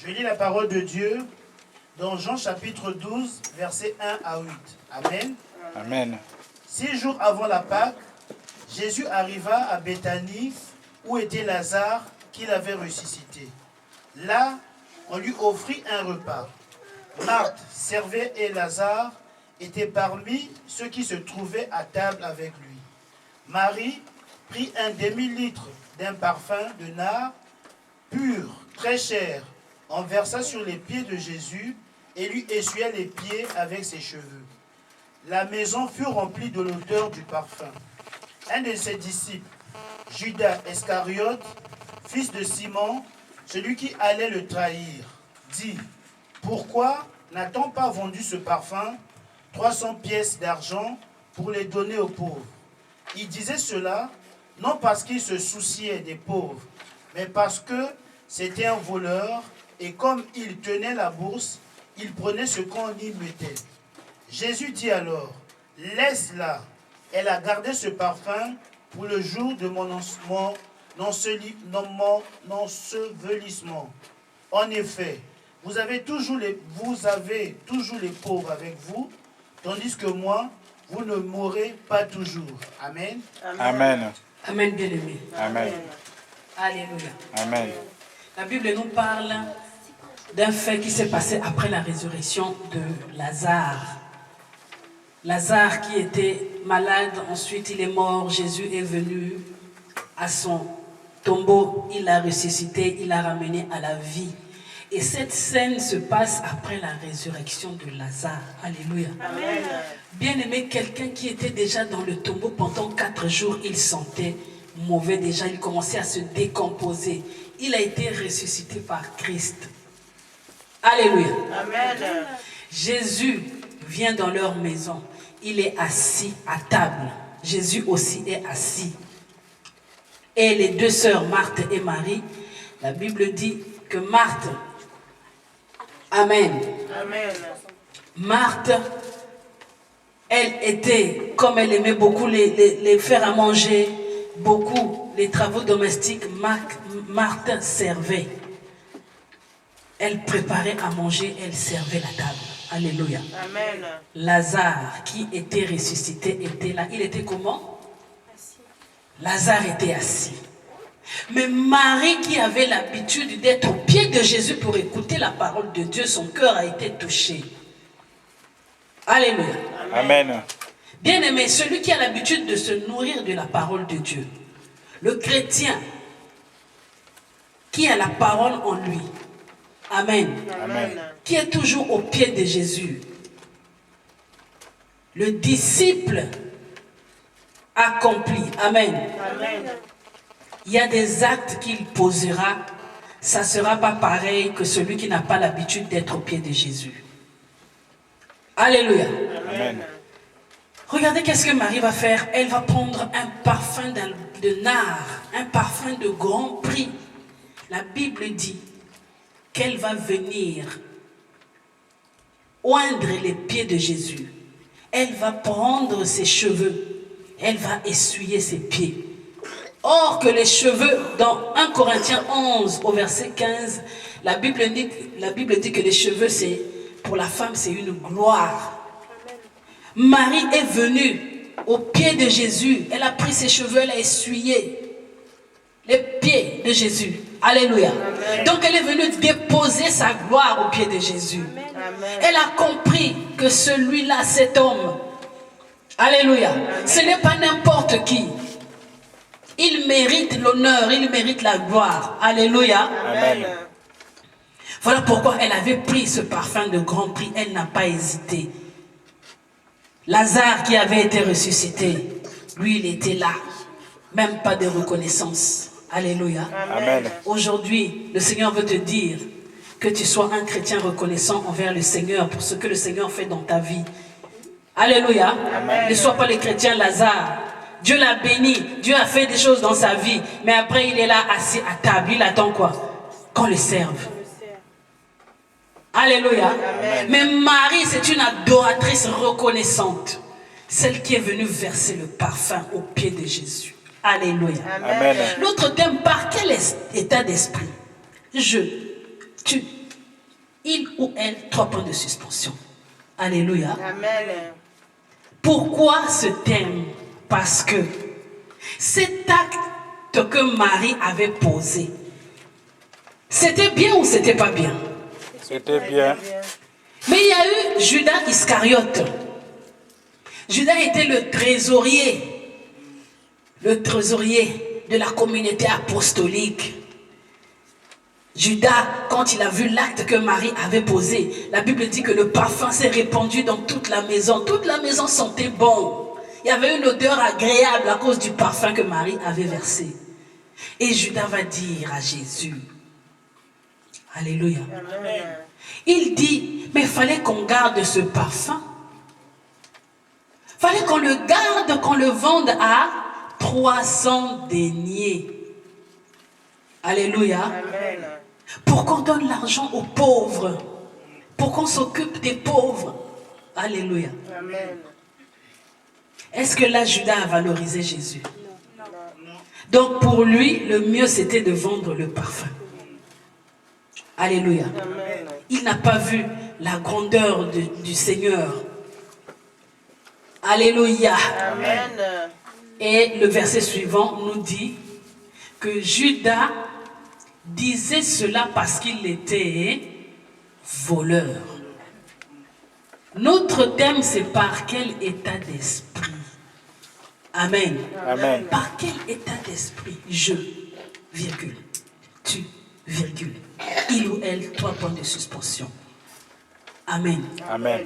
Je lis la parole de Dieu dans Jean chapitre 12, versets 1 à 8. Amen. Amen. 6 jours avant la Pâque, Jésus arriva à Béthanie, où était Lazare, qu'il avait ressuscité. Là, on lui offrit un repas. Marthe servait et Lazare était parmi ceux qui se trouvaient à table avec lui. Marie prit un demi-litre d'un parfum de nard pur, très cher, en versa sur les pieds de Jésus et lui essuya les pieds avec ses cheveux. La maison fut remplie de l'odeur du parfum. Un de ses disciples, Judas Iscariote, fils de Simon, celui qui allait le trahir, dit: pourquoi n'a-t-on pas vendu ce parfum 300 pièces d'argent pour les donner aux pauvres? Il disait cela non parce qu'il se souciait des pauvres, mais parce que c'était un voleur et comme il tenait la bourse, il prenait ce qu'on y mettait. Jésus dit alors: laisse-la, elle a gardé ce parfum pour le jour de mon ensevelissement. En effet, vous avez toujours les pauvres avec vous, tandis que moi, vous ne mourrez pas toujours. Amen. Amen. Amen, bien-aimé. Amen. Alléluia. Amen. La Bible nous parle d'un fait qui s'est passé après la résurrection de Lazare. Lazare qui était malade, ensuite il est mort, Jésus est venu à son tombeau, il l'a ressuscité, il l'a ramené à la vie. Et cette scène se passe après la résurrection de Lazare. Alléluia. Amen. Bien-aimé, quelqu'un qui était déjà dans le tombeau pendant 4 jours, il sentait mauvais déjà, il commençait à se décomposer. Il a été ressuscité par Christ. Alléluia. Amen. Jésus vient dans leur maison. Il est assis à table. Jésus aussi est assis. Et les deux sœurs, Marthe et Marie, la Bible dit que Marthe, Amen. Amen. Marthe, elle était, comme elle aimait beaucoup les faire à manger, beaucoup les travaux domestiques, Marthe servait. Elle préparait à manger, elle servait la table. Alléluia. Amen. Lazare, qui était ressuscité, était là. Il était comment? Lazare était assis. Mais Marie, qui avait l'habitude d'être au pied de Jésus pour écouter la parole de Dieu, son cœur a été touché. Alléluia. Amen. Bien-aimé, celui qui a l'habitude de se nourrir de la parole de Dieu, le chrétien qui a la parole en lui, Amen, Amen. qui est toujours au pied de Jésus, le disciple accompli, Amen. Amen. Il y a des actes qu'il posera, ça ne sera pas pareil que celui qui n'a pas l'habitude d'être au pied de Jésus. Alléluia. Amen. Regardez qu'est-ce que Marie va faire. Elle va prendre un parfum de nard, un parfum de grand prix. La Bible dit qu'elle va venir oindre les pieds de Jésus. Elle va prendre ses cheveux, elle va essuyer ses pieds. Or que les cheveux, dans 1 Corinthiens 11 au verset 15, la Bible dit que les cheveux, c'est pour la femme, c'est une gloire. Marie est venue au pied de Jésus. Elle a pris ses cheveux, elle a essuyé les pieds de Jésus. Alléluia. Amen. Donc elle est venue déposer sa gloire au pied de Jésus. Amen. Elle a compris que celui-là, cet homme, alléluia, ce n'est pas n'importe qui. Il mérite l'honneur, il mérite la gloire. Alléluia. Amen. Voilà pourquoi elle avait pris ce parfum de grand prix. Elle n'a pas hésité. Lazare qui avait été ressuscité, lui il était là. Même pas de reconnaissance. Alléluia. Amen. Aujourd'hui, le Seigneur veut te dire que tu sois un chrétien reconnaissant envers le Seigneur pour ce que le Seigneur fait dans ta vie. Alléluia. Amen. Ne sois pas le chrétien Lazare. Dieu l'a béni, Dieu a fait des choses dans sa vie, mais après il est là assis à table. Il attend quoi? Qu'on le serve. Alléluia. Amen. Mais Marie, c'est une adoratrice reconnaissante. Celle qui est venue verser le parfum au pied de Jésus. Alléluia. Amen. L'autre thème, par quel état d'esprit? Tu. Il ou elle, 3 points de suspension. Alléluia. Amen. Pourquoi ce thème? Parce que cet acte que Marie avait posé, c'était bien ou c'était pas bien? C'était bien. Mais il y a eu Judas Iscariote. Judas était le trésorier de la communauté apostolique. Judas, quand il a vu l'acte que Marie avait posé, la Bible dit que le parfum s'est répandu dans toute la maison. Toute la maison sentait bon. Il y avait une odeur agréable à cause du parfum que Marie avait versé. Et Judas va dire à Jésus, alléluia. Amen. Il dit, mais il fallait qu'on garde ce parfum. Il fallait qu'on le garde, qu'on le vende à 300 deniers. Alléluia. Amen. Pour qu'on donne l'argent aux pauvres. Pour qu'on s'occupe des pauvres. Alléluia. Amen. Est-ce que là, Judas a valorisé Jésus? Donc pour lui, le mieux c'était de vendre le parfum. Alléluia. Amen. Il n'a pas vu la grandeur du Seigneur. Alléluia. Amen. Et le verset suivant nous dit que Judas disait cela parce qu'il était voleur. Notre thème, c'est par quel état d'esprit? Amen. Amen. Par quel état d'esprit? Je, virgule, tu, virgule, il ou elle, 3 points de suspension. Amen. Amen.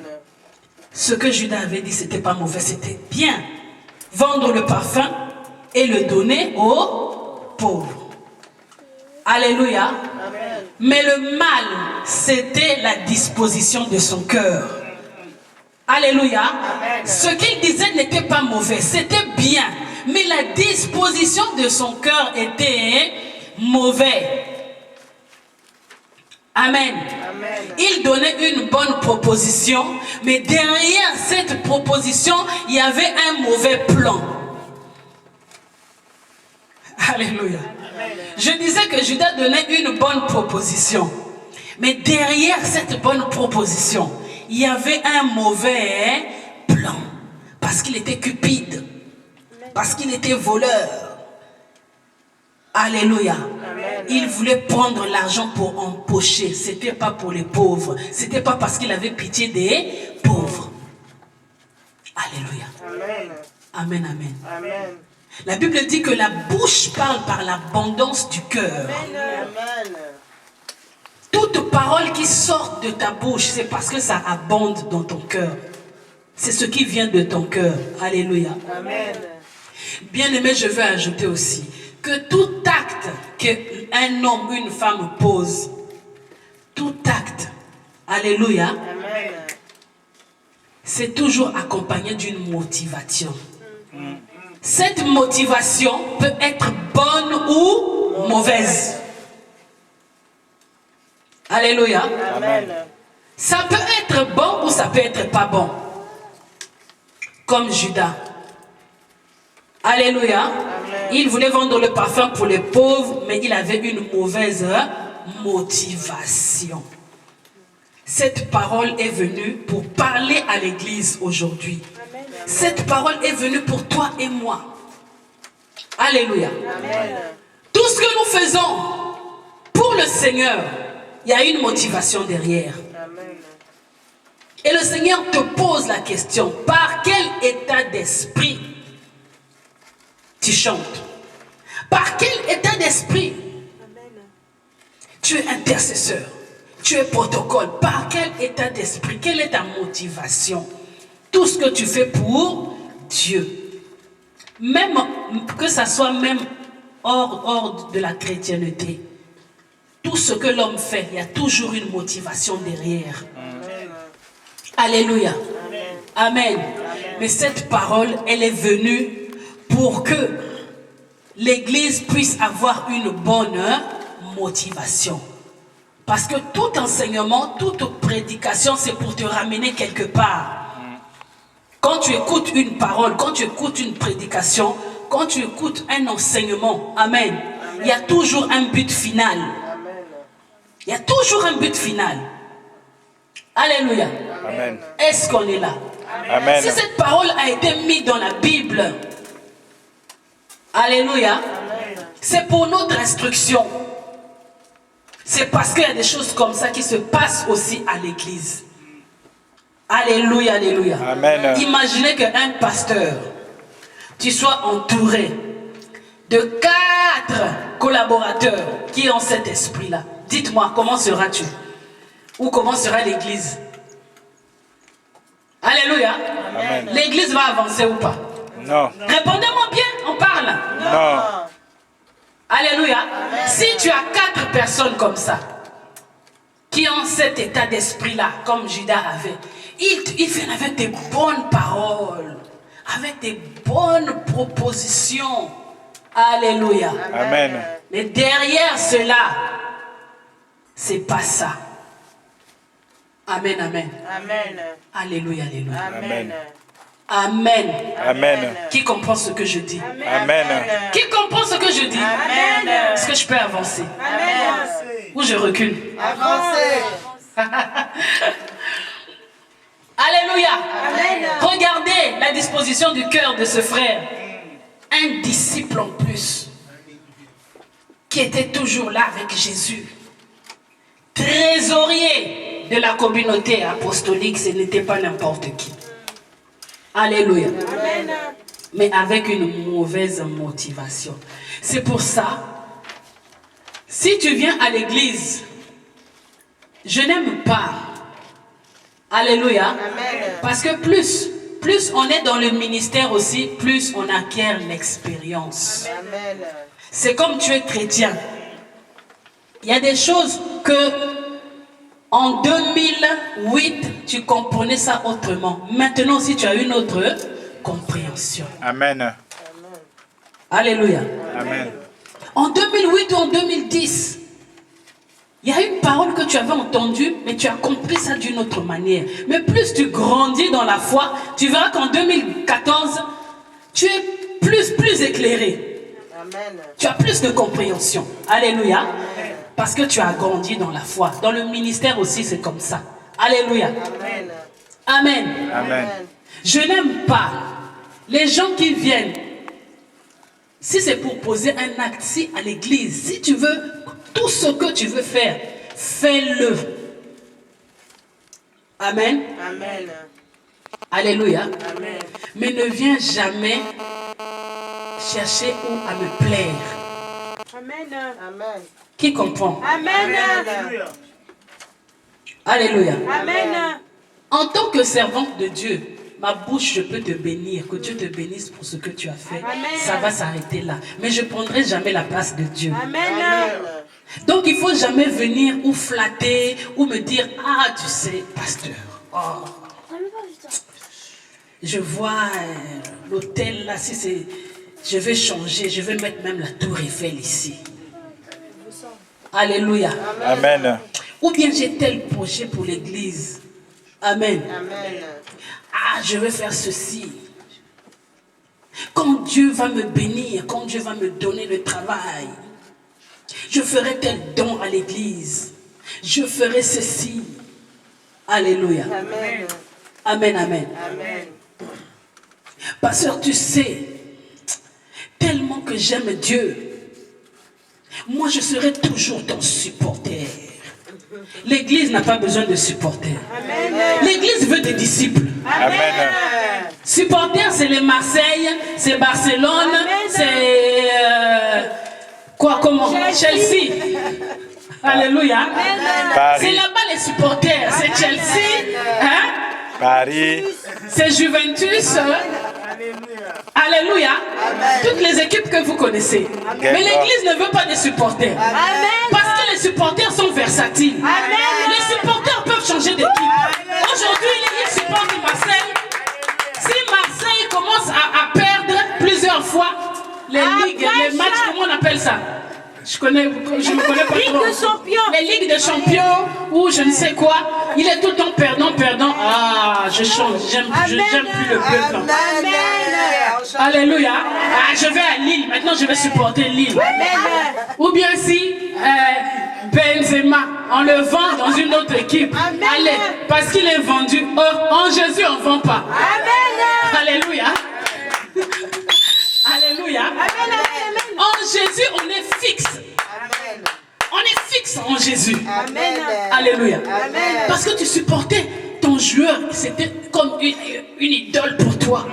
Ce que Judas avait dit, c'était pas mauvais, c'était bien. Vendre le parfum et le donner aux pauvres. Alléluia. Amen. Mais le mal, c'était la disposition de son cœur. Alléluia. Amen. Ce qu'il disait n'était pas mauvais, c'était bien. Mais la disposition de son cœur était mauvais. Amen. Amen. Il donnait une bonne proposition, mais derrière cette proposition, il y avait un mauvais plan. Alléluia. Je disais que Judas donnait une bonne proposition, mais derrière cette bonne proposition, il y avait un mauvais plan, parce qu'il était cupide, parce qu'il était voleur. Alléluia. Amen. Il voulait prendre l'argent pour empocher. C'était pas pour les pauvres. C'était pas parce qu'il avait pitié des pauvres. Alléluia. Amen. Amen, amen. Amen. La Bible dit que la bouche parle par l'abondance du cœur. Amen. Toute parole qui sort de ta bouche, c'est parce que ça abonde dans ton cœur. C'est ce qui vient de ton cœur. Alléluia. Amen. Bien aimé, je veux ajouter aussi que tout acte qu'un homme ou une femme pose, tout acte, alléluia, Amen. c'est toujours accompagné d'une motivation. Cette motivation peut être bonne ou mauvaise. Alléluia. Amen. Ça peut être bon ou ça peut être pas bon. Comme Judas. Alléluia. Il voulait vendre le parfum pour les pauvres, mais il avait une mauvaise motivation. Cette parole est venue pour parler à l'église aujourd'hui. Cette parole est venue pour toi et moi. Alléluia. Amen. Tout ce que nous faisons pour le Seigneur, il y a une motivation derrière. Amen. Et le Seigneur te pose la question, par quel état d'esprit tu chantes? Par quel état d'esprit tu es intercesseur? Tu es protocole? Par quel état d'esprit? Quelle est ta motivation? Tout ce que tu fais pour Dieu. Même que ça soit même hors de la chrétienté. Tout ce que l'homme fait, il y a toujours une motivation derrière. Alléluia. Amen. Mais cette parole, elle est venue pour que l'Église puisse avoir une bonne motivation. Parce que tout enseignement, toute prédication, c'est pour te ramener quelque part. Quand tu écoutes une parole, quand tu écoutes une prédication, quand tu écoutes un enseignement, amen, il y a toujours un but final. Il y a toujours un but final. Alléluia. Amen. Est-ce qu'on est là? Amen. Si cette parole a été mise dans la Bible, alléluia, c'est pour notre instruction. C'est parce qu'il y a des choses comme ça qui se passent aussi à l'église. Alléluia, alléluia. Amen. Imaginez qu'un pasteur, tu sois entouré de 4 collaborateurs qui ont cet esprit-là. Dites-moi, comment seras-tu? Ou comment sera l'église? Alléluia. Amen. L'église va avancer ou pas? Non. Répondez-moi bien, on parle. Non. Alléluia. Si tu as 4 personnes comme ça, qui ont cet état d'esprit-là, comme Judas avait, ils viennent avec des bonnes paroles, avec des bonnes propositions. Alléluia. Amen. Mais derrière cela, c'est pas ça. Amen, amen. Amen. Alléluia, alléluia. Amen. Amen. Amen. Qui comprend ce que je dis? Amen. Qui comprend ce que je dis? Amen. Est-ce que je peux avancer? Amen. Ou je recule? Avancez. Alléluia. Amen. Regardez la disposition du cœur de ce frère. Un disciple en plus, qui était toujours là avec Jésus. Trésorier de la communauté apostolique, ce n'était pas n'importe qui. Alléluia. Amen. Mais avec une mauvaise motivation. C'est pour ça, si tu viens à l'église, je n'aime pas. Alléluia. Amen. Parce que plus on est dans le ministère aussi, plus on acquiert l'expérience. Amen. C'est comme tu es chrétien. Il y a des choses que en 2008, tu comprenais ça autrement. Maintenant aussi, tu as une autre compréhension. Amen. Alléluia. Amen. En 2008 ou en 2010, il y a une parole que tu avais entendue, mais tu as compris ça d'une autre manière. Mais plus tu grandis dans la foi, tu verras qu'en 2014, tu es plus éclairé. Amen. Tu as plus de compréhension. Alléluia. Parce que tu as grandi dans la foi. Dans le ministère aussi, c'est comme ça. Alléluia. Amen. Amen. Amen. Je n'aime pas les gens qui viennent. Si c'est pour poser un acte, si à l'église, si tu veux, tout ce que tu veux faire, fais-le. Amen. Amen. Alléluia. Amen. Mais ne viens jamais chercher où à me plaire. Amen. Amen. Qui comprend? Amen. Alléluia. Amen. En tant que servante de Dieu, ma bouche, je peux te bénir. Que Dieu te bénisse pour ce que tu as fait. Amen. Ça va s'arrêter là. Mais je ne prendrai jamais la place de Dieu. Amen. Donc il ne faut jamais venir ou flatter ou me dire, ah tu sais, pasteur, oh, je vois l'hôtel là, si c'est, je vais changer, je vais mettre même la tour Eiffel ici. Alléluia. Amen. Ou bien j'ai tel projet pour l'église. Amen. Amen. Ah, je vais faire ceci. Quand Dieu va me bénir, quand Dieu va me donner le travail, je ferai tel don à l'église. Je ferai ceci. Alléluia. Amen. Amen, amen. Amen. Pasteur, tu sais, tellement que j'aime Dieu, moi je serai toujours ton supporter. L'église n'a pas besoin de supporters. Amen. L'église veut des disciples. Amen. Supporters, c'est les Marseille, c'est Barcelone, c'est quoi, comment? Chelsea. Alléluia. C'est Paris. là-bas les supporters. C'est Chelsea, hein? Paris. C'est Juventus. Alléluia. Toutes les équipes que vous connaissez. Mais l'église ne veut pas de supporters. Parce que les supporters sont versatiles. Les supporters peuvent changer d'équipe. Aujourd'hui, il supporte Marseille. Si Marseille commence à perdre plusieurs fois les ligues, les matchs, comment on appelle ça? Je ne me connais pas trop. Ligue de champions. Les ligues de champions ou je ne sais quoi. Il est tout le temps perdant. Ah, je change. J'aime plus le peuple. Amen. Alléluia. Ah, je vais à Lille. Maintenant, je vais supporter Lille. Amen. Ou bien si Benzema on le vend dans une autre équipe. Amen. Allez, parce qu'il est vendu. Oh, en Jésus, on ne vend pas. Amen. Alléluia. Alléluia. Amen. En Jésus, on est fixe. Amen. On est fixe en Jésus. Amen. Alléluia. Amen. Parce que tu supportais ton joueur, c'était comme une idole pour toi.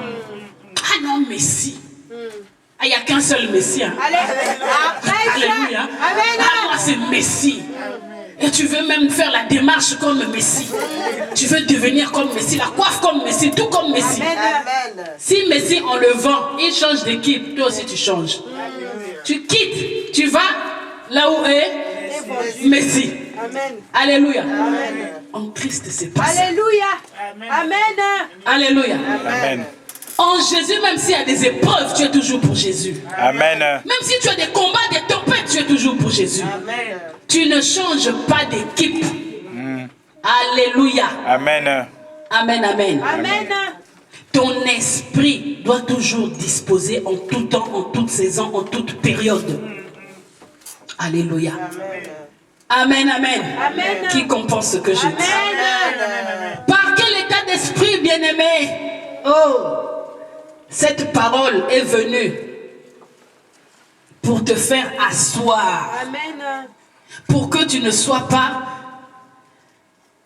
Ah non, Messi. Ah, il n'y a qu'un seul Messie. Hein. Alléluia. Amen. Ah, moi, c'est Messi. Et tu veux même faire la démarche comme Messi. Tu veux devenir comme Messi, la coiffe comme Messi, tout comme Messi. Amen. Si Messi, on le vend, il change d'équipe, toi aussi tu changes. Tu quittes, tu vas là où est Messi. Amen. Alléluia. Amen. En Christ, c'est pas ça. Alléluia. Amen. Alléluia. Amen. En Jésus, même s'il y a des épreuves, tu es toujours pour Jésus. Amen. Même si tu as des combats, des tempêtes, tu es toujours pour Jésus. Amen. Tu ne changes pas d'équipe. Alléluia. Amen. Amen, amen. Amen. Ton esprit doit toujours disposer en tout temps, en toute saison, en toute période. Alléluia. Amen, amen. Amen. Qui compense ce que je dis? Amen. Par quel état d'esprit, bien-aimé? Oh, cette parole est venue pour te faire asseoir, Amen. pour que tu ne sois pas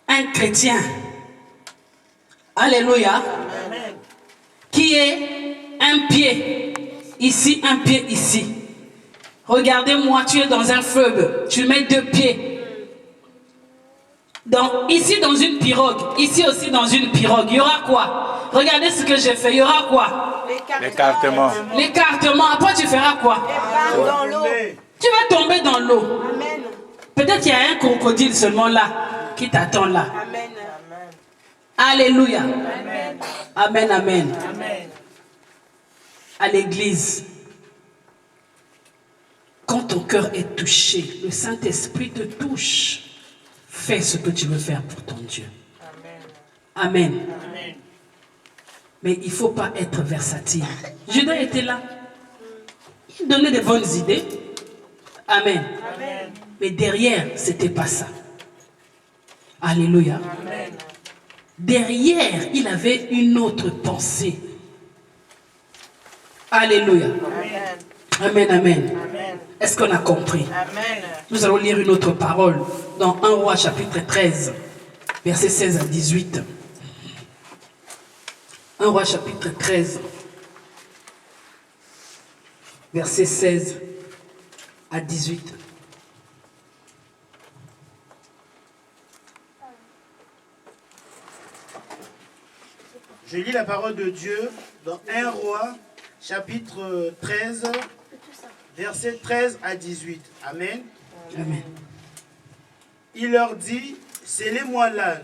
un chrétien. Alléluia. Qui est un pied ici, un pied ici. Regardez-moi, tu es dans un fleuve, tu mets 2 pieds. Ici dans une pirogue, ici aussi dans une pirogue, il y aura quoi? Regardez ce que j'ai fait, il y aura quoi? L'écartement. L'écartement, après tu feras quoi? Dans l'eau. Tu vas tomber dans l'eau. Amen. Peut-être qu'il y a un crocodile seulement là, qui t'attend là. Amen. Alléluia. Amen, amen. À l'église, quand ton cœur est touché, le Saint-Esprit te touche. Fais ce que tu veux faire pour ton Dieu. Amen. Mais il ne faut pas être versatile. Judas était là. Il donnait des bonnes idées. Amen. Mais derrière, ce n'était pas ça. Alléluia. Derrière, il avait une autre pensée. Alléluia. Amen, amen. Est-ce qu'on a compris? Nous allons lire une autre parole dans 1 Roi chapitre 13, versets 16 à 18. 1 Roi chapitre 13, versets 16 à 18. Je lis la parole de Dieu dans 1 Roi, chapitre 13, versets 13 à 18. Amen. Amen. Il leur dit, scellez-moi l'âne.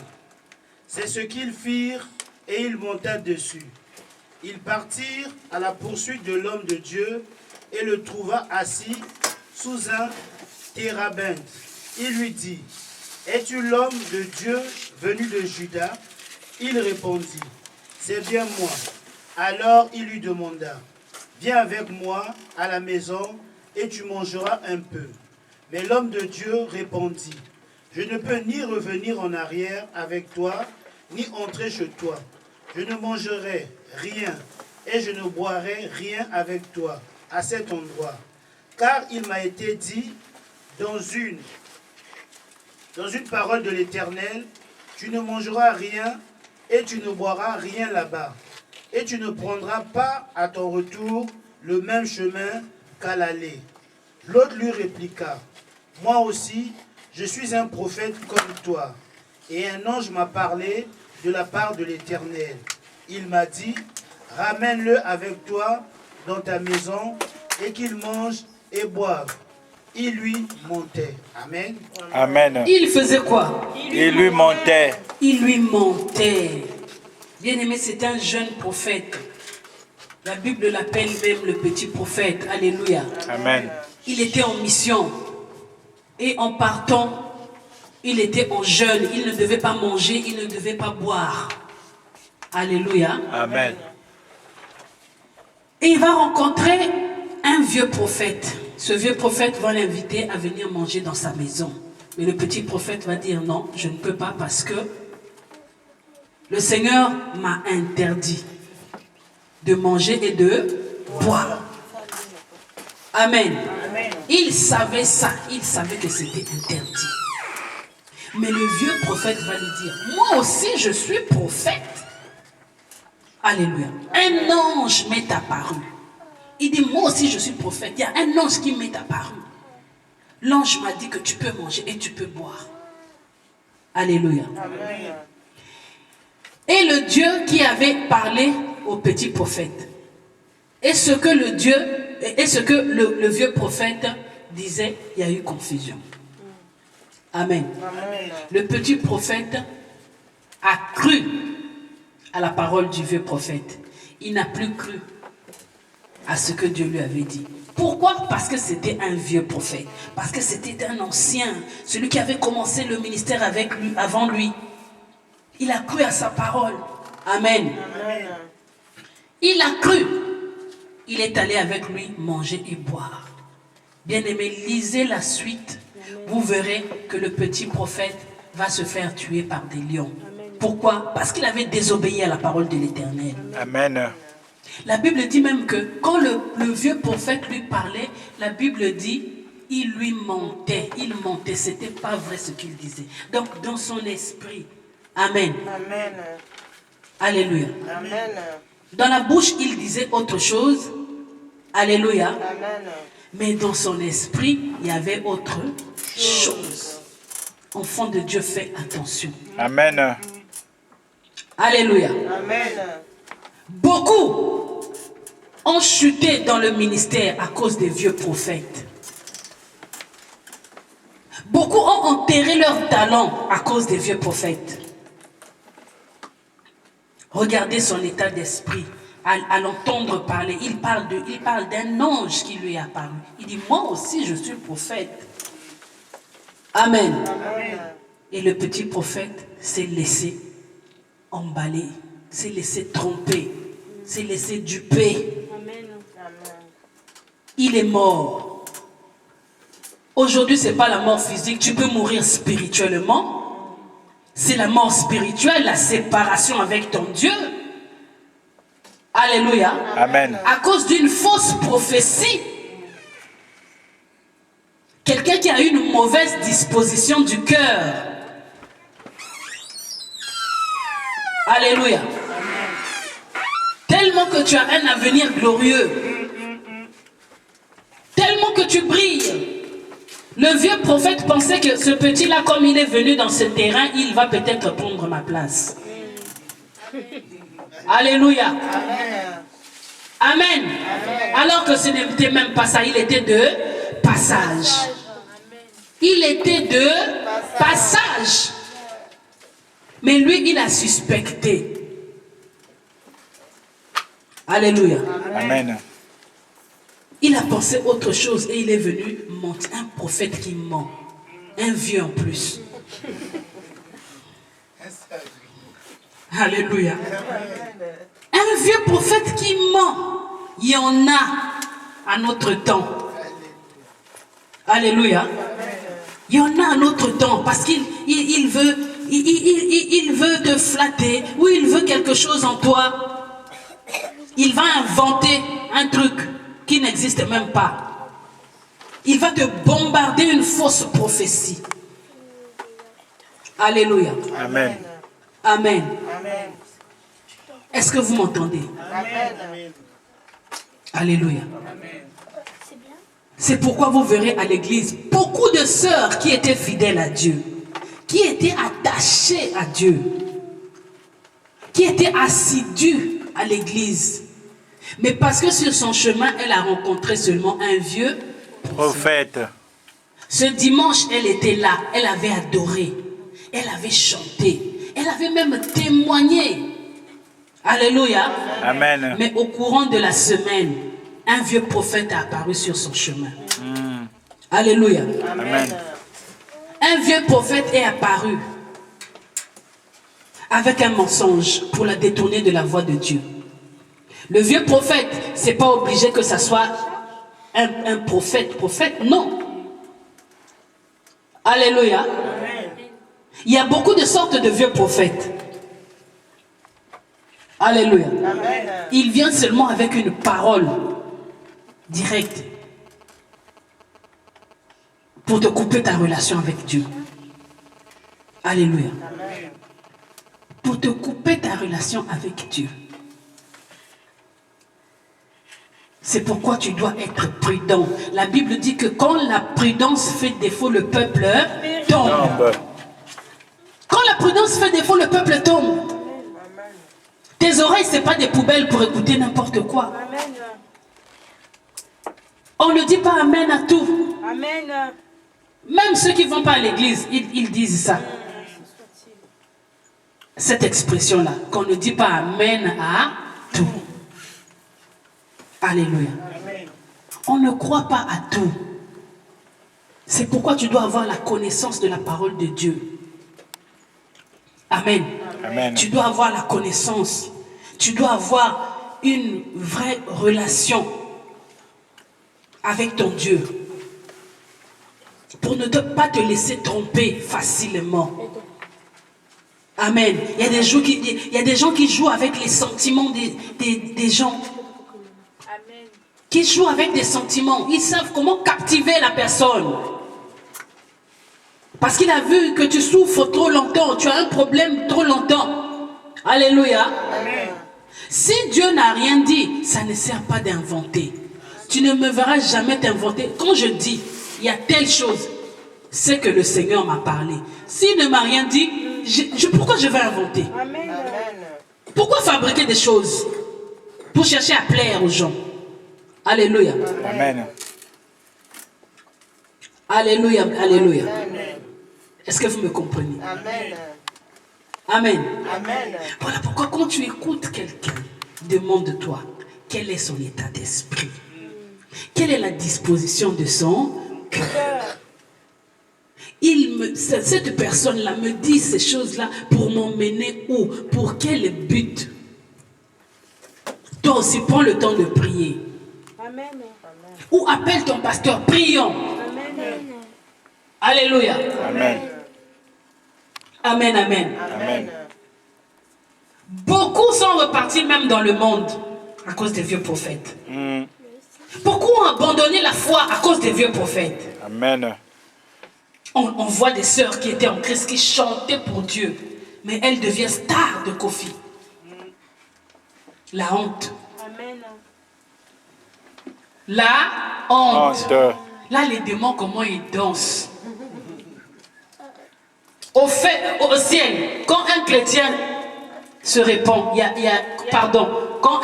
C'est ce qu'ils firent et il monta dessus. Ils partirent à la poursuite de l'homme de Dieu et le trouva assis sous un térabinthe. Il lui dit, es-tu l'homme de Dieu venu de Juda? Il répondit, c'est bien moi. Alors il lui demanda, viens avec moi à la maison et tu mangeras un peu. Mais l'homme de Dieu répondit, je ne peux ni revenir en arrière avec toi, ni entrer chez toi. Je ne mangerai rien et je ne boirai rien avec toi à cet endroit. Car il m'a été dit dans une parole de l'Éternel, tu ne mangeras rien et tu ne boiras rien là-bas. Et tu ne prendras pas à ton retour le même chemin qu'à l'aller. L'autre lui répliqua, moi aussi, je suis un prophète comme toi. Et un ange m'a parlé de la part de l'Éternel. Il m'a dit, ramène-le avec toi dans ta maison et qu'il mange et boive. Il lui montait. Amen. Amen. Il faisait quoi? Il lui montait. Il lui montait. Bien-aimé, c'est un jeune prophète. La Bible l'appelle même le petit prophète. Alléluia. Amen. Il était en mission. Et en partant, il était en jeûne. Il ne devait pas manger, il ne devait pas boire. Alléluia. Amen. Et il va rencontrer un vieux prophète. Ce vieux prophète va l'inviter à venir manger dans sa maison. Mais le petit prophète va dire non, je ne peux pas parce que le Seigneur m'a interdit de manger et de boire. Amen. Il savait ça, il savait que c'était interdit. Mais le vieux prophète va lui dire, moi aussi je suis prophète. Alléluia. Un ange m'est apparu. Il dit, moi aussi je suis prophète. Il y a un ange qui m'est apparu. L'ange m'a dit que tu peux manger et tu peux boire. Alléluia. Amen. Et le Dieu qui avait parlé au petit prophète. Et ce que le vieux prophète disait, il y a eu confusion. Amen. Amen. Le petit prophète a cru à la parole du vieux prophète. Il n'a plus cru à ce que Dieu lui avait dit. Pourquoi? Parce que c'était un vieux prophète. Parce que c'était un ancien. Celui qui avait commencé le ministère avec lui, avant lui. Il a cru à sa parole. Amen. Amen. Il a cru. Il est allé avec lui manger et boire. Bien-aimés, lisez la suite. Vous verrez que le petit prophète va se faire tuer par des lions. Pourquoi? Parce qu'il avait désobéi à la parole de l'Éternel. Amen. La Bible dit même que quand le vieux prophète lui parlait, la Bible dit, il lui mentait. Il mentait, c'était pas vrai ce qu'il disait. Donc dans son esprit, amen. Amen. Alléluia. Amen. Dans la bouche, il disait autre chose. Alléluia. Amen. Mais dans son esprit, il y avait autre chose. Enfant de Dieu, fais attention. Amen. Alléluia. Amen. Beaucoup ont chuté dans le ministère à cause des vieux prophètes. Beaucoup ont enterré leur talent à cause des vieux prophètes. Regardez son état d'esprit. À l'entendre parler, il parle d'un ange qui lui est apparu. Il dit, moi aussi je suis prophète. Amen. Amen. Et le petit prophète s'est laissé emballer, s'est laissé tromper, s'est laissé duper. Amen. Il est mort. Aujourd'hui, ce n'est pas la mort physique. Tu peux mourir spirituellement. C'est la mort spirituelle, la séparation avec ton Dieu. Alléluia. Amen. À cause d'une fausse prophétie. Quelqu'un qui a une mauvaise disposition du cœur. Alléluia. Tellement que tu as un avenir glorieux. Tellement que tu brilles. Le vieux prophète pensait que ce petit-là, comme il est venu dans ce terrain, il va peut-être prendre ma place. Alléluia. Amen. Alors que ce n'était même pas ça, il était de passage. Il était de passage. Mais lui, il a suspecté. Alléluia. Amen. Il a pensé autre chose et il est venu mentir. Un prophète qui ment. Un vieux en plus. Alléluia. Un vieux prophète qui ment. Il y en a à notre temps. Alléluia. Il y en a à notre temps parce qu'il veut te flatter ou il veut quelque chose en toi. Il va inventer un truc qui n'existe même pas. Il va te bombarder une fausse prophétie. Alléluia. Amen. Amen. Amen. Est-ce que vous m'entendez? Amen. Alléluia. C'est pourquoi vous verrez à l'église beaucoup de sœurs qui étaient fidèles à Dieu, qui étaient attachées à Dieu, qui étaient assidues à l'église. Mais parce que sur son chemin, elle a rencontré seulement un vieux Prophète. Ce dimanche, elle était là, elle avait adoré, elle avait chanté, elle avait même témoigné. Alléluia. Amen. Mais au courant de la semaine, un vieux prophète a apparu sur son chemin. Alléluia. Amen. Un vieux prophète est apparu avec un mensonge pour la détourner de la voie de Dieu. Le vieux prophète, c'est pas obligé que ça soit un prophète, non. Alléluia. Il y a beaucoup de sortes de vieux prophètes. Alléluia. Il vient seulement avec une parole directe pour te couper ta relation avec Dieu. Alléluia. Pour te couper ta relation avec Dieu. C'est pourquoi tu dois être prudent. La Bible dit que quand la prudence fait défaut, le peuple tombe. Quand la prudence fait défaut, le peuple tombe. Tes oreilles, ce n'est pas des poubelles pour écouter n'importe quoi. On ne dit pas amen à tout. Amen. Même ceux qui ne vont pas à l'église, ils disent ça. Cette expression-là, qu'on ne dit pas amen à tout. Alléluia. On ne croit pas à tout. C'est pourquoi tu dois avoir la connaissance de la parole de Dieu. Amen. Amen. Tu dois avoir la connaissance. Tu dois avoir une vraie relation avec ton Dieu. Pour ne pas te laisser tromper facilement. Amen. Il y a des gens qui jouent avec les sentiments des gens. Qui jouent avec des sentiments. Ils savent comment captiver la personne. Parce qu'il a vu que tu souffres trop longtemps. Tu as un problème trop longtemps. Alléluia. Amen. Si Dieu n'a rien dit, ça ne sert pas d'inventer. Tu ne me verras jamais t'inventer. Quand je dis, il y a telle chose, c'est que le Seigneur m'a parlé. S'il ne m'a rien dit, pourquoi je vais inventer? Amen. Pourquoi fabriquer des choses pour chercher à plaire aux gens? Alléluia. Amen. Alléluia. Alléluia. Est-ce que vous me comprenez? Amen. Amen. Amen. Voilà pourquoi quand tu écoutes quelqu'un, demande-toi quel est son état d'esprit. Quelle est la disposition de son cœur? Cette personne-là me dit ces choses-là pour m'emmener où? Pour quel but? Toi aussi, prends le temps de prier. Amen. Ou appelle ton pasteur, prions. Amen. Alléluia. Amen. Amen, amen. Amen. Beaucoup sont repartis même dans le monde à cause des vieux prophètes. Beaucoup ont abandonné la foi à cause des vieux prophètes. Amen. On voit des sœurs qui étaient en Christ, qui chantaient pour Dieu. Mais elles deviennent stars de Kofi. La honte. Amen. La honte. Honte. Là, les démons, comment ils dansent. Au ciel, quand un chrétien se répand, quand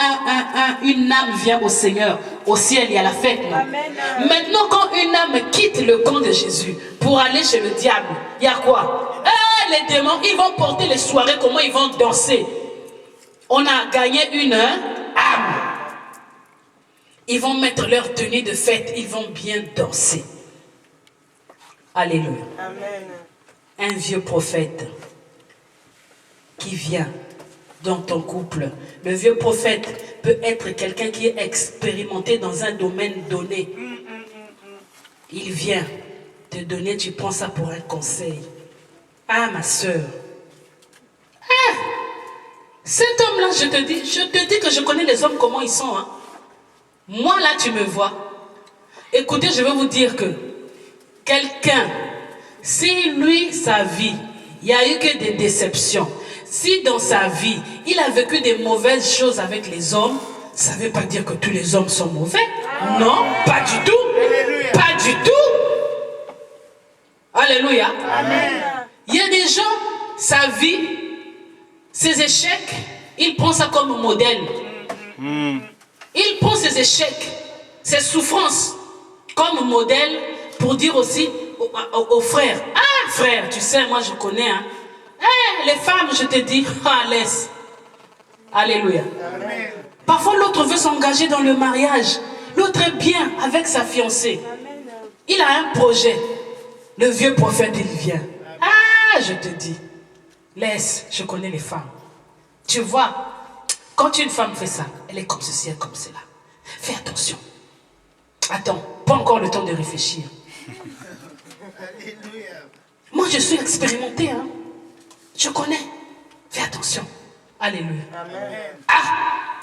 une âme vient au Seigneur, au ciel, il y a la fête. Non? Amen. Maintenant, quand une âme quitte le camp de Jésus pour aller chez le diable, il y a quoi? Les démons, ils vont porter les soirées, comment ils vont danser. On a gagné une âme. Ils vont mettre leur tenue de fête, ils vont bien danser. Alléluia. Amen. Un vieux prophète qui vient dans ton couple. Le vieux prophète peut être quelqu'un qui est expérimenté dans un domaine donné. Il vient te donner, tu prends ça pour un conseil. Ah, ma soeur. Ah, cet homme-là, je te dis que je connais les hommes, comment ils sont. Hein. Moi, là, tu me vois. Écoutez, je vais vous dire que quelqu'un, si lui, sa vie, il n'y a eu que des déceptions, si dans sa vie, il a vécu des mauvaises choses avec les hommes, ça ne veut pas dire que tous les hommes sont mauvais. Non, pas du tout. Alléluia. Pas du tout. Alléluia. Amen. Il y a des gens, sa vie, ses échecs, il prend ça comme modèle. Il prend ses échecs, ses souffrances comme modèle pour dire aussi aux frères, ah frère, tu sais, moi je connais, hein. Les femmes, je te dis, laisse. Alléluia. Amen. Parfois l'autre veut s'engager dans le mariage. L'autre est bien avec sa fiancée. Il a un projet. Le vieux prophète, il vient. Ah, je te dis, laisse, je connais les femmes. Tu vois, quand une femme fait ça, elle est comme ceci, elle est comme cela. Fais attention. Attends, pas encore le temps de réfléchir. Alléluia. Moi, je suis expérimenté. Hein. Je connais. Fais attention. Alléluia. Ah!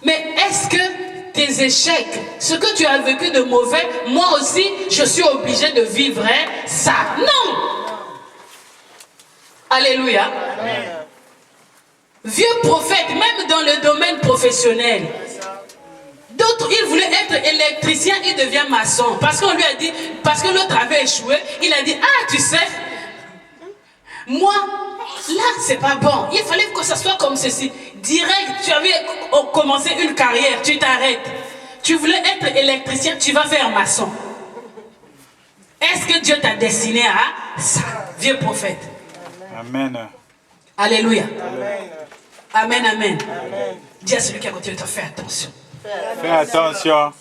Mais est-ce que tes échecs, ce que tu as vécu de mauvais, moi aussi, je suis obligé de vivre ça? Non! Alléluia. Amen. Vieux prophète, même dans le domaine professionnel. D'autres, ils voulaient être électricien, il devient maçon. Parce qu'on lui a dit, parce que l'autre avait échoué, il a dit, ah, tu sais, moi, là, c'est pas bon. Il fallait que ça soit comme ceci. Direct, tu avais commencé une carrière, tu t'arrêtes. Tu voulais être électricien, tu vas faire maçon. Est-ce que Dieu t'a destiné à ça, vieux prophète? Amen. Alléluia. Amen. Amen, amen. Dis à celui qui a côté de toi, fais attention. Fais attention.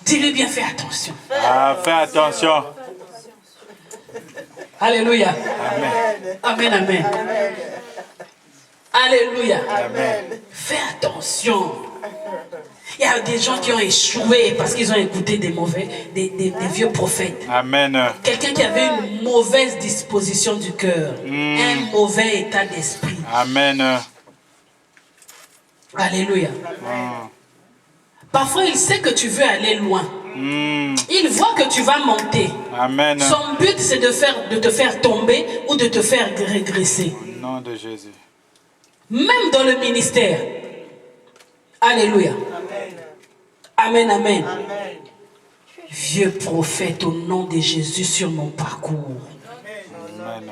Dis-lui bien, fais attention. Ah, fais attention. Alléluia. Amen. Amen, amen. Alléluia. Amen. Fais attention. Il y a des gens qui ont échoué parce qu'ils ont écouté des vieux prophètes. Amen. Quelqu'un qui avait une mauvaise disposition du cœur, un mauvais état d'esprit. Amen. Alléluia. Parfois, il sait que tu veux aller loin. Il voit que tu vas monter. Amen. Son but, c'est de te faire tomber ou de te faire régresser. Au nom de Jésus. Même dans le ministère. Alléluia. Amen, amen. Vieux prophète, au nom de Jésus sur mon parcours. Amen.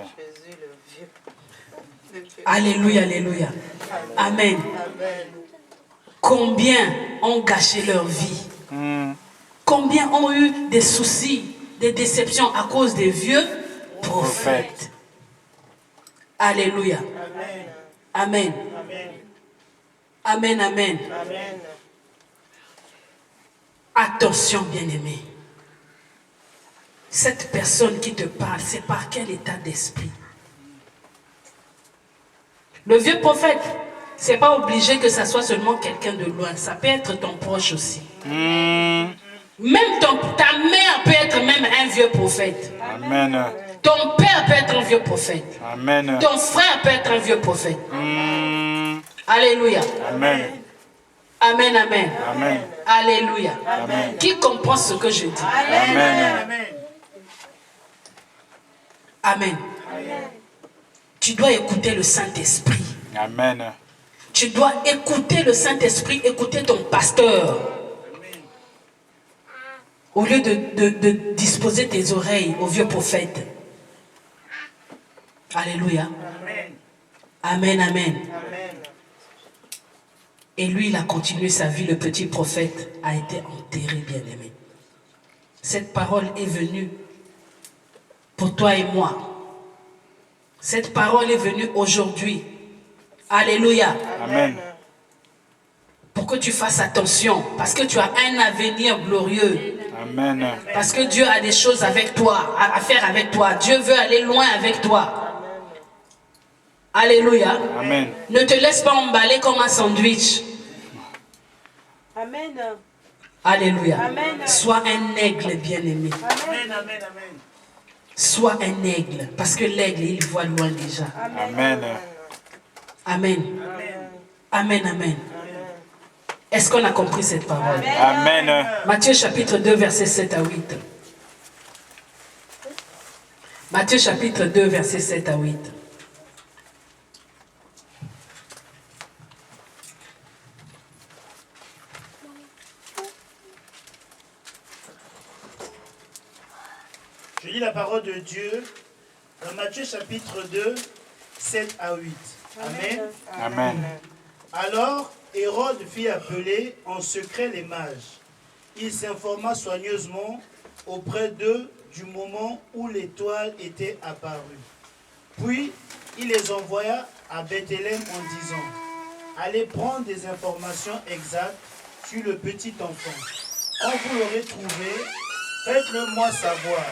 Alléluia, alléluia. Amen. Combien ont gâché leur vie? Combien ont eu des soucis, des déceptions à cause des vieux prophètes? Alléluia. Amen. Amen, amen. Attention, bien-aimé. Cette personne qui te parle, c'est par quel état d'esprit? Le vieux prophète, c'est pas obligé que ça soit seulement quelqu'un de loin. Ça peut être ton proche aussi. Même ta mère peut être même un vieux prophète. Amen. Ton père peut être un vieux prophète. Amen. Ton frère peut être un vieux prophète. Alléluia. Amen. Amen, amen. Amen. Alléluia. Amen. Qui comprend ce que je dis? Amen. Amen. Tu dois écouter le Saint-Esprit. Amen. Tu dois écouter le Saint-Esprit, écouter ton pasteur. Au lieu de disposer tes oreilles au vieux prophète. Alléluia. Amen, amen. Et lui, il a continué sa vie. Le petit prophète a été enterré, bien-aimé. Cette parole est venue pour toi et moi. Cette parole est venue aujourd'hui. Alléluia. Amen. Pour que tu fasses attention. Parce que tu as un avenir glorieux. Amen. Parce que Dieu a des choses avec toi, à faire avec toi. Dieu veut aller loin avec toi. Alléluia. Amen. Ne te laisse pas emballer comme un sandwich. Amen. Alléluia. Amen. Sois un aigle bien-aimé. Amen, amen, amen. Sois un aigle. Parce que l'aigle, il voit loin déjà. Amen. Amen. Amen, amen. Est-ce qu'on a compris cette parole? Amen. Matthieu chapitre 2, verset 7 à 8. Matthieu chapitre 2, verset 7 à 8. Je lis la parole de Dieu dans Matthieu chapitre 2, 7 à 8. Amen. Amen. Alors, Hérode fit appeler en secret les mages. Il s'informa soigneusement auprès d'eux du moment où l'étoile était apparue. Puis, il les envoya à Bethléem en disant, « Allez prendre des informations exactes sur le petit enfant. Quand vous l'aurez trouvé, faites-le moi savoir,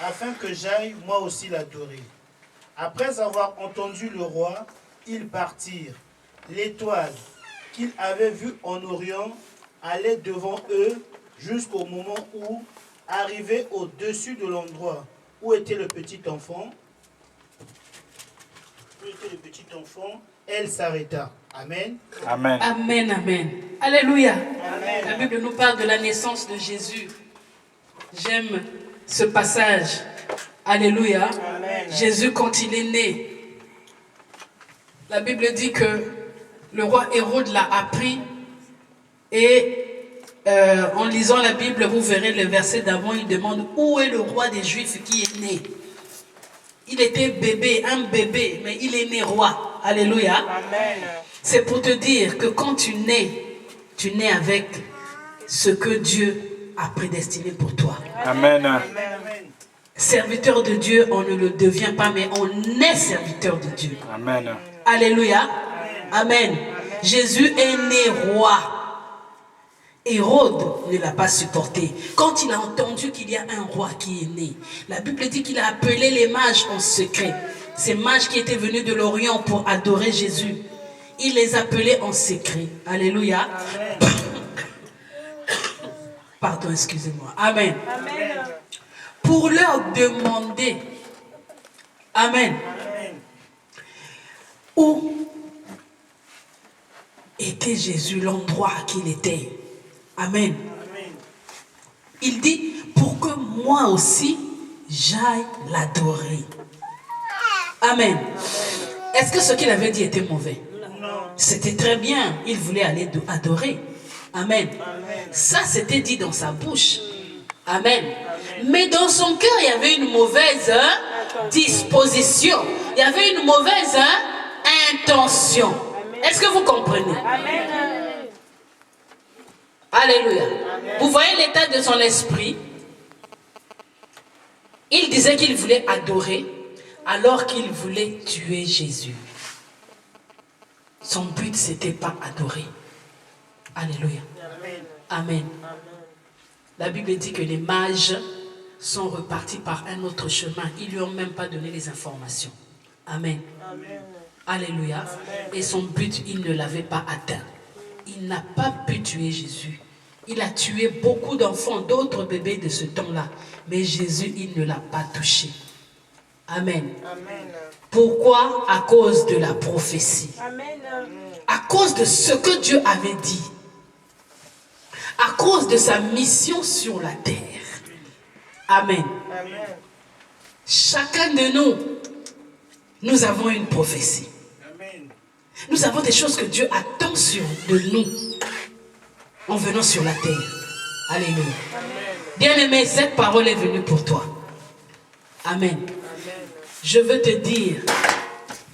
afin que j'aille moi aussi l'adorer. » Après avoir entendu le roi, ils partirent. L'étoile qu'ils avaient vue en Orient allait devant eux jusqu'au moment où, arrivé au-dessus de l'endroit où était le petit enfant? Où était le petit enfant? Elle s'arrêta. Amen. Amen. Amen, amen. Alléluia. Amen. La Bible nous parle de la naissance de Jésus. J'aime ce passage. Alléluia. Amen. Jésus, quand il est né, la Bible dit que le roi Hérode l'a appris et en lisant la Bible, vous verrez le verset d'avant, il demande où est le roi des Juifs qui est né. Il était bébé, un bébé, mais il est né roi. Alléluia. Amen. C'est pour te dire que quand tu nais avec ce que Dieu a prédestiné pour toi. Amen. Amen. Serviteur de Dieu, on ne le devient pas, mais on est serviteur de Dieu. Amen. Alléluia. Amen. Jésus est né roi. Hérode ne l'a pas supporté. Quand il a entendu qu'il y a un roi qui est né, la Bible dit qu'il a appelé les mages en secret. Ces mages qui étaient venus de l'Orient pour adorer Jésus. Il les appelait en secret. Alléluia. Pardon, excusez-moi. Amen. Amen. Pour leur demander, amen, où était Jésus, l'endroit qu'il était. Amen. Il dit, pour que moi aussi, j'aille l'adorer. Amen. Est-ce que ce qu'il avait dit était mauvais? C'était très bien. Il voulait aller adorer. Amen. Ça, c'était dit dans sa bouche. Amen. Mais dans son cœur, il y avait une mauvaise disposition. Il y avait une mauvaise intention. Est-ce que vous comprenez? Amen. Alléluia. Vous voyez l'état de son esprit? Il disait qu'il voulait adorer alors qu'il voulait tuer Jésus. Son but, c'était pas adorer. Alléluia. Amen. La Bible dit que les mages sont repartis par un autre chemin. Ils lui ont même pas donné les informations. Amen. Alléluia. Et son but, il ne l'avait pas atteint. Il n'a pas pu tuer Jésus. Il a tué beaucoup d'enfants, d'autres bébés de ce temps-là. Mais Jésus, il ne l'a pas touché. Amen. Pourquoi? À cause de la prophétie. Amen. À cause de ce que Dieu avait dit. À cause de sa mission sur la terre. Amen. Chacun de nous, nous avons une prophétie. Nous avons des choses que Dieu attend de nous en venant sur la terre. Alléluia. Bien-aimé, cette parole est venue pour toi. Amen. Je veux te dire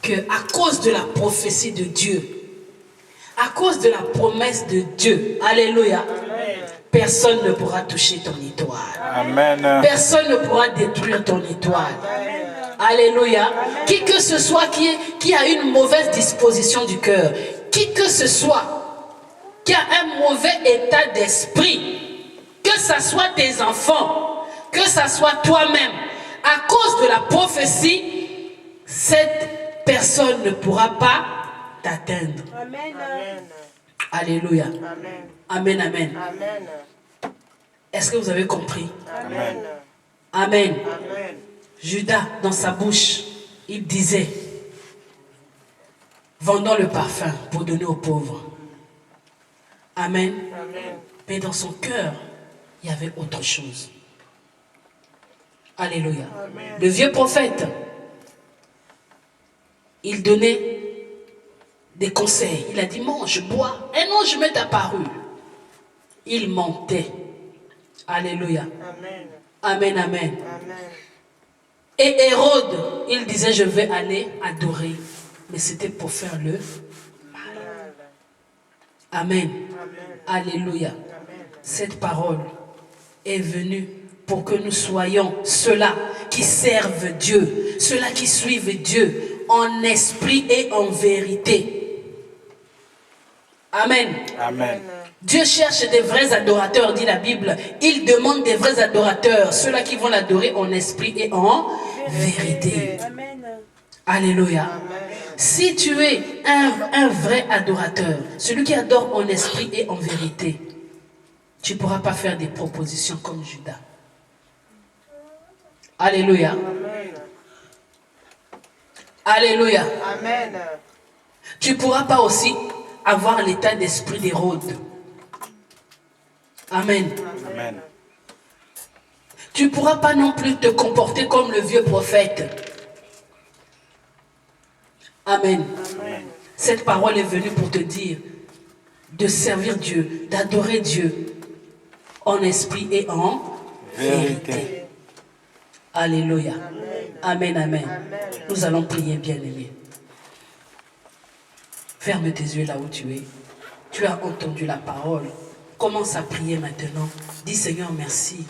que à cause de la prophétie de Dieu, à cause de la promesse de Dieu, alléluia, personne ne pourra toucher ton étoile. Amen. Personne ne pourra détruire ton étoile. Alléluia. Qui que ce soit qui a une mauvaise disposition du cœur, qui que ce soit qui a un mauvais état d'esprit, que ce soit tes enfants, que ce soit toi-même, à cause de la prophétie, cette personne ne pourra pas t'atteindre. Amen. Alléluia. Amen. Amen, amen. Est-ce que vous avez compris? Amen. Amen. Judas, dans sa bouche, il disait, vendons le parfum pour donner aux pauvres. Amen. Mais dans son cœur, il y avait autre chose. Alléluia. Le vieux prophète, il donnait des conseils. Il a dit, mange, bois. Un ange m'est apparu. Il mentait. Alléluia. Amen, amen. Et Hérode, il disait, je vais aller adorer. Mais c'était pour faire le mal. Amen. Alléluia. Cette parole est venue pour que nous soyons ceux-là qui servent Dieu, ceux-là qui suivent Dieu en esprit et en vérité. Amen. Amen. Dieu cherche des vrais adorateurs, dit la Bible. Il demande des vrais adorateurs, ceux-là qui vont l'adorer en esprit et en vérité. Amen. Alléluia. Si tu es un vrai adorateur, celui qui adore en esprit et en vérité, tu ne pourras pas faire des propositions comme Judas. Alléluia. Amen. Alléluia. Amen. Tu ne pourras pas aussi avoir l'état d'esprit d'Hérode. Amen. Amen. Tu ne pourras pas non plus te comporter comme le vieux prophète. Amen. Amen. Cette parole est venue pour te dire de servir Dieu, d'adorer Dieu en esprit et en vérité. Alléluia. Amen, amen. Nous allons prier, bien-aimés. Ferme tes yeux là où tu es. Tu as entendu la parole. Commence à prier maintenant. Dis Seigneur, merci.